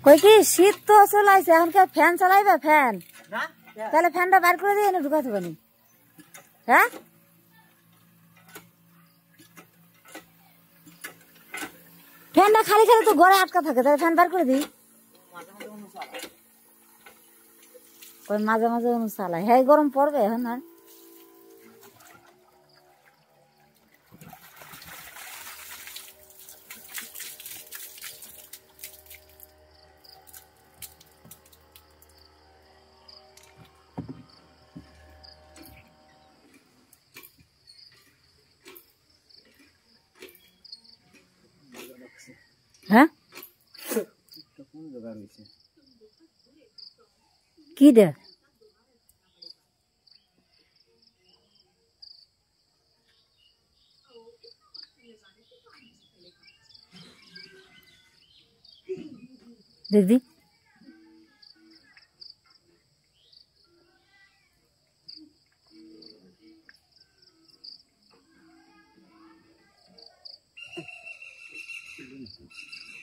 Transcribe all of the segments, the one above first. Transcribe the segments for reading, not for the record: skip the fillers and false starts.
কই কি শীত তো চলাইছে, এখন কে ফ্যান চালাইবে? ফ্যান তাহলে ফ্যানটা বার করে দিয়ে এনে ঢুকাতে পারি। হ্যাঁ ফ্যানটা খালি খালি তো ঘরে আটকা থাকে, তাহলে ফ্যান বার করে দিই। ওই মাঝে মাঝে চালাই, হ্যাঁ গরম পড়বে এখন আর। হ্যাঁ কি দে দেখবি?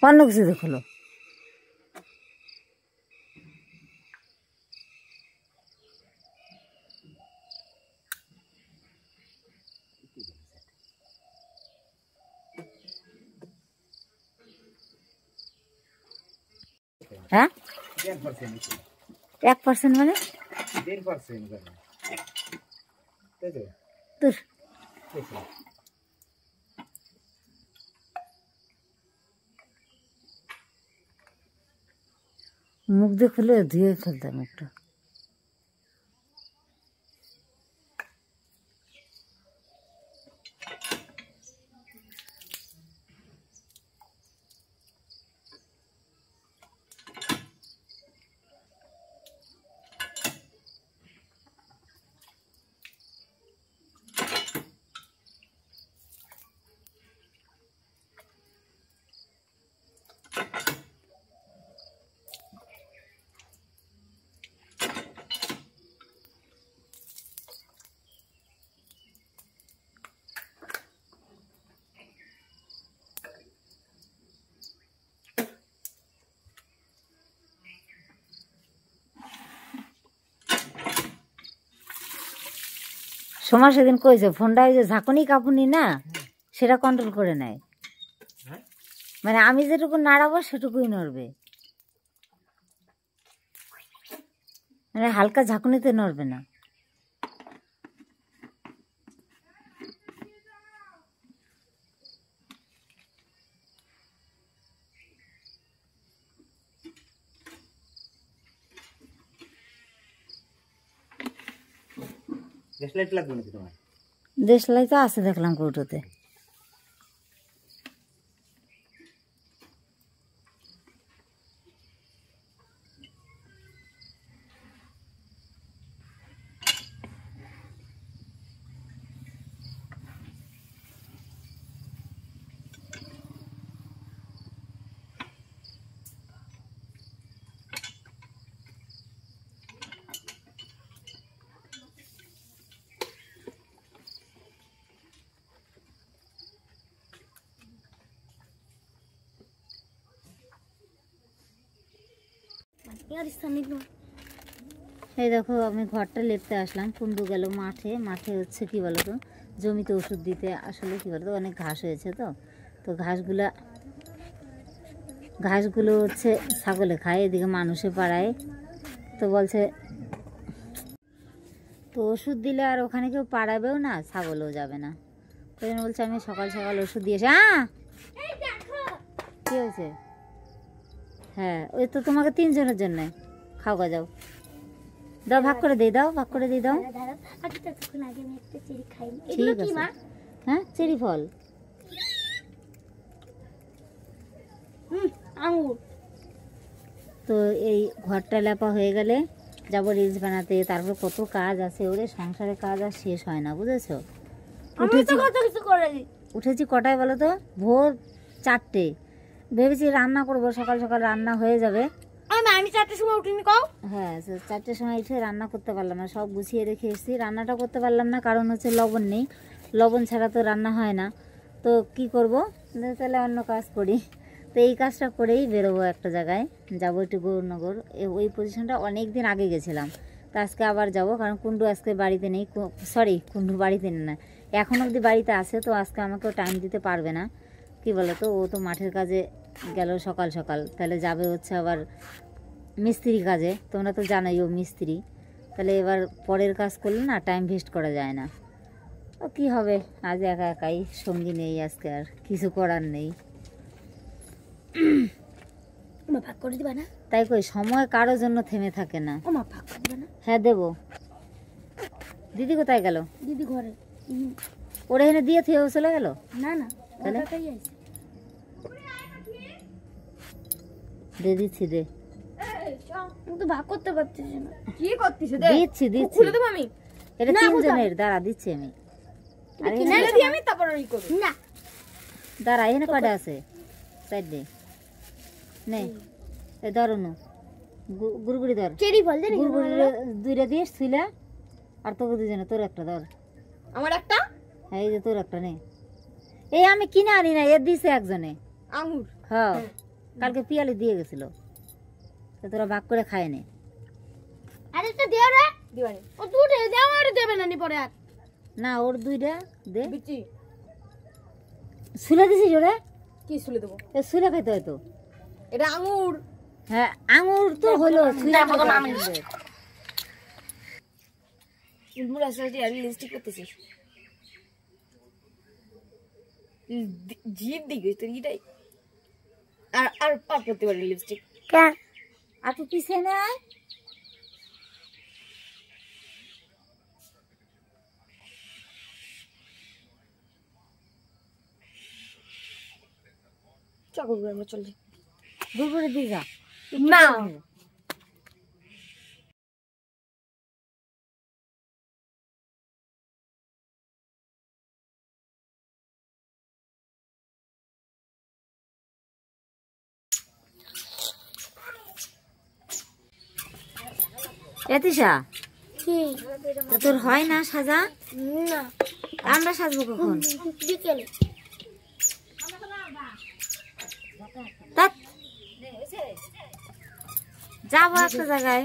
অন্য কিছু দেখলো। হ্যাঁ 1% মানে তোর মুখ দিয়ে খুলে ধুয়ে ফেলতাম একটু। সোমা সেদিন কইছে ফোনটা ওই যে ঝাঁকুনি কাপুনি না, সেটা কন্ট্রোল করে নেয়। মানে আমি যেটুকু নাড়াবো সেটুকুই নড়বে, মানে হালকা ঝাঁকুনিতে নড়বে না। দেশলাই লাগবে নাকি তোমার? দেশলাই তো আছে দেখলাম কৌটোতে। এই দেখো আমি ঘরটা লেপতে আসলাম, কুন্ডু গেল মাঠে। মাঠে হচ্ছে কি বলতো, জমিতে ওষুধ দিতে। আসলে কি বলতো, অনেক ঘাস হয়েছে তো, তো ঘাসগুলো হচ্ছে ছাগলে খায়, এদিকে মানুষে পাড়ায়। তো বলছে তো ওষুধ দিলে আর ওখানে কেউ পাড়াবেও না, ছাগলও যাবে না। ওই জন্য বলছে আমি সকাল সকাল ওষুধ দিয়েছি। কি হয়েছে? হ্যাঁ ওই তো তোমাকে 3 জনের জন্য খাও গা, যাও দাও, ভাগ করে দিয়ে দাও, ভাগ করে দিয়ে দাও। ঠিক আছে। হ্যাঁ চেরি ফল, আঙুর। তো এই ঘরটা লেপা হয়ে গেলে যাবো রিলস বানাতে। তারপর কত কাজ আছে, ওরে সংসারে কাজ আর শেষ হয় না, বুঝেছো? উঠেছি কটায় বলো তো? ভোর 4টে। ভেবেছি রান্না করবো, সকাল সকাল রান্না হয়ে যাবে। আমি 4টার সময় উঠিনি কও। হ্যাঁ 4টার সময় উঠে রান্না করতে পারলাম না, সব গুছিয়ে রেখে এসেছি। রান্নাটা করতে পারলাম না কারণ হচ্ছে লবণ নেই, লবণ ছাড়া তো রান্না হয় না। তো কি করব, তাহলে অন্য কাজ করি। তো এই কাজটা করেই বেরোবো একটা জায়গায়, যাবো একটু গৌরনগর। ওই পজিশনটা অনেক দিন আগে গেছিলাম, তো আজকে আবার যাব, কারণ কুন্ডু আজকে বাড়িতে নেই। সরি, কুন্ডু বাড়িতে নেই না, এখন অবধি বাড়িতে আছে, তো আজকে আমাকেও টাইম দিতে পারবে না। কি বলো তো, ও তো মাঠের কাজে গেল সকাল সকাল, তাহলে যাবে হচ্ছে আবার মিস্ত্রি কাজে, তোমরা তো জানোই ও মিস্ত্রি। তাহলে এবার পরের কাজ করলে না টাইম ভেস্ট করা যায় না। ও কী হবে, আজ একা একাই, সঙ্গী নেই আজকে, আর কিছু করার নেই। ওমা ভাগ করে দিবা না? তাই কই, সময় কারোর জন্য থেমে থাকে না। ওমা ভাগ করে দিবা না? হ্যাঁ দেবো। দিদি কোথায় গেল? দিদি ঘরে। ওরা এখানে দিয়ে থেয়েও চলে গেল? না না, তাহলে ওটাই আছে। দে, দিচ্ছি, দে। আমি তো ভাগ করতে পারতেছি না। কি করতেছ? দে। দিচ্ছি দিচ্ছি। খুলে দেব আমি? এটা তিনজনের, দাঁড়া দিচ্ছি আমি। আরে কিনারে দিয়ে আমি তারপর ওই করব। না দাঁড়া, এখানে কয়টা আছে? সাইড দে, নে এ ধর, নু গুড়গুড়ি ধর, চেরি ফল দে। গুড়গুড়ি দুইটা দিয়ে ছিলে, আর তোকে দুজনে, তোর একটা ধর। আমার একটা? হ্যাঁ, এই যে তোর একটা নে। এই আমি কিনে আনি না, এর দিছে একজনে আঙ্গুর। হ্যাঁ, কালকে পিয়ালি দিয়ে গেছিল, তো তোরা ভাগ করে খায় নে। আরে তো দেও রে। দিবানি। ও দুটো দে, আমার দেবে না নি পরে আর। না, ওর দুইটা দে। বিচি সুলে দিছিস ওরে? কি সুলে দেব? এ সুলে খাইতে হয়তো। এটা আঙ্গুর। হ্যাঁ, আঙুর তো হলো, সুলে ইলমুর আসলে আর লিপস্টিক করতেছিস। জিদ দিগে তো এটাই। আর আর আর করতে পারি লিপস্টিক। কেন? আর তুই পিছিয়ে নে আয়। চাকর করে আমরা চল যাই। গুড়গুড়ি দিয়ে যা। না এতিশা, কি? তা তোর হয় না সাজা? না আমরা সাজবো কখন? বিকেলে। ধ্যাৎ, যাবো একটা জায়গায়।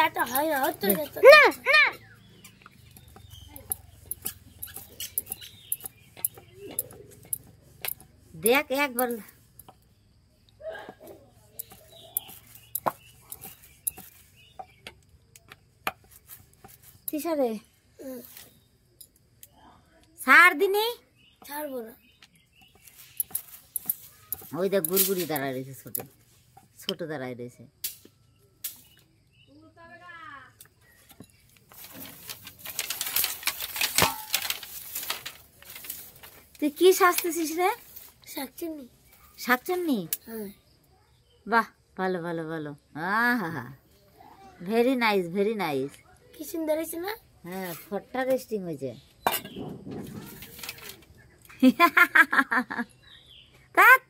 এটা হয় না, তো না না। দেখ একবার, তিশা রে, ছাড় দিনে। ছাড়বো না। ওই দেখ গুড়গুড়ি দাঁড়ায় রয়েছে, ছোট ছোট দাঁড়ায় রয়েছে। তুই কি সাজতেছিস রে? শাকচিনি। শাকচুন্নি? হ্যাঁ। বাহ, ভালো ভালো ভালো। আহা, ভেরি নাইস, ভেরি নাইস। কি সুন্দর হয়েছে না? হ্যাঁ, ফটটা রেস্টিং হয়েছে। ধ্যাৎ।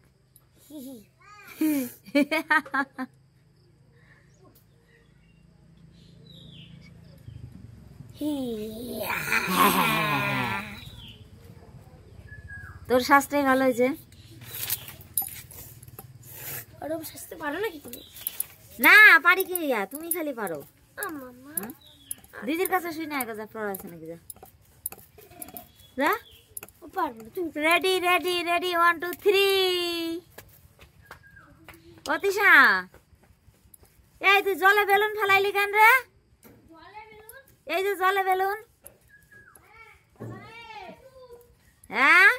তোর শ্বাসটাই ভালো হয়েছে। ওরকম সাজতে পারো নাকি তুমি? না পারি কি, তুমি খালি পারো। মামা দিদির কাছে শুই না, একা যা পড়া আছে নাকি, যা যা। ও পারবো না তুমি। Ready ready ready, 1 2 3। অতিশা, এই তুই জলে বেলুন ফেলাইলি কেন রে? এই যে জলে বেলুন। হ্যাঁ,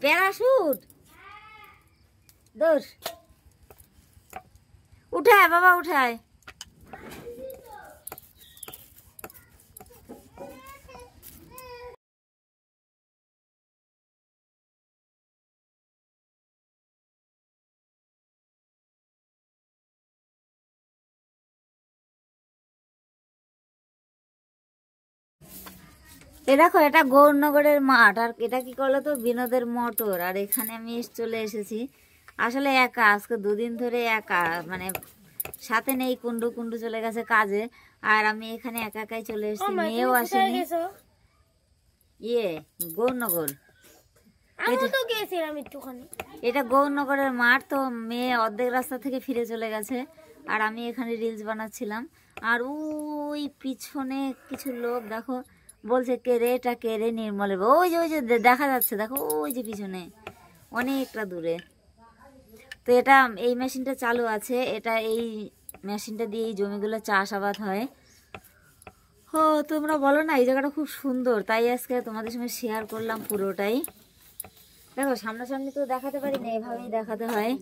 প্যারাশুট দোষ। উঠায় বাবা, উঠায়। এ দেখো, এটা গৌরনগরের মাঠ, আর এটা কি করলো তো বিনোদের মোটর। আর এখানে আমি চলে এসেছি আসলে একা, আজকে দুদিন ধরে একা, মানে সাথে নেই, কুন্ডু কুন্ডু চলে গেছে কাজে, আর আমি এখানে একা একাই চলে এসেছি, মেয়েও আসেনি। ইয়ে গৌরনগর, আমি তো গেছিলাম একটুখানি। এটা গৌরনগরের মাঠ, তো মেয়ে অর্ধেক রাস্তা থেকে ফিরে চলে গেছে আর আমি এখানে রিলস বানাচ্ছিলাম। আর ওই পিছনে কিছু লোক দেখো বলছে কে রে, এটা কে রে, নির্মলের বউ। ওই যে দেখা যাচ্ছে, দেখো ওই যে পিছনে অনেকটা দূরে। তো এটা এই মেশিনটা চালু আছে, এটা এই মেশিনটা দিয়ে এই জমিগুলো চাষাবাদ হয়। ও তোমরা বলো না এই জায়গাটা খুব সুন্দর, তাই আজকে তোমাদের সঙ্গে শেয়ার করলাম পুরোটাই। দেখো সামনাসামনি তো দেখাতে পারি না, এভাবেই দেখাতে হয়।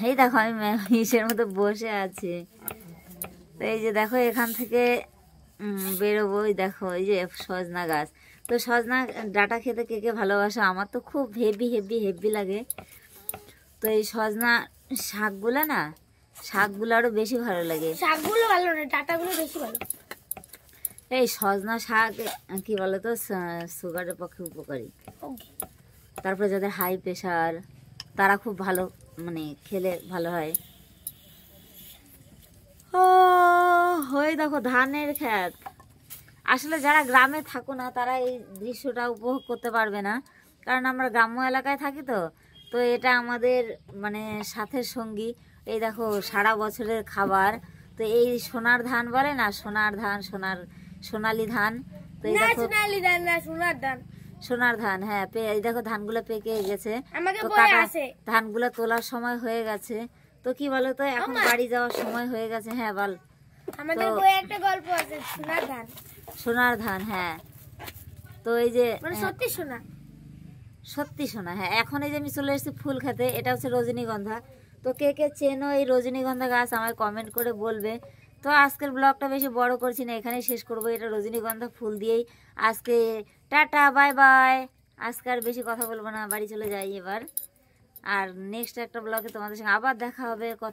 এই দেখো আমি ইসের মতো বসে আছি। তো এই যে দেখো এখান থেকে বেরোবো, ওই দেখো এই যে সজনা গাছ। তো সজনা ডাঁটা খেতে কে কে ভালোবাসে, আমার তো খুব হেভি হেভি হেভি লাগে। তো এই সজনা শাকগুলো না, শাকগুলো আরো বেশি ভালো লাগে। শাকগুলো ভালো না, ডাটাগুলো বেশি ভালো। এই সজনা শাক কি বলতো, সুগারের পক্ষে উপকারী। তারপরে যাদের হাই প্রেশার তারা খুব ভালো, মানে খেলে ভালো হয়। ও হয়ে দেখো ধানের ক্ষেত। আসলে যারা গ্রামে থাকো না তারা এই দৃশ্যটা উপভোগ করতে পারবে না, কারণ আমরা গ্রাম্য এলাকায় থাকি। তো তো এটা আমাদের মানে সাথের সঙ্গী। এই দেখো সারা বছরের খাবার। তো এই সোনার ধান বলে না, সোনার ধান, সোনালি ধান। তো এই দেখো সোনালি ধান না, সোনার ধান। সোনার ধান, হ্যাঁ। এই দেখো ধানগুলো পেকে গেছে, আমাকে তো বলে আছে ধানগুলো তোলার সময় হয়ে গেছে। তো কি বলো তো, এখন বাড়ি যাওয়ার সময় হয়ে গেছে। হ্যাঁ বল। আমাদের বইয়ে একটা গল্প আছে, সোনার ধান। সোনার ধান, হ্যাঁ। তো এই যে মানে সত্যি সোনা, সত্যি সোনা, হ্যাঁ। এখন এই যে আমি চলে এসেছি ফুল খেতে, এটা হচ্ছে রজনীগন্ধা। তো কে কে চেনো এই রজনীগন্ধা গাছ আমায় কমেন্ট করে বলবে। তো আজকের ব্লগটা বেশি বড় করছি না, এখানেই শেষ করবো। এটা রজনীগন্ধা ফুল দিয়েই আজকে টাটা বাই বাই। আজকে আর বেশি কথা বলবো না, বাড়ি চলে যাই এবার। আর নেক্সট একটা ব্লগে তোমাদের সঙ্গে আবার দেখা হবে। কথা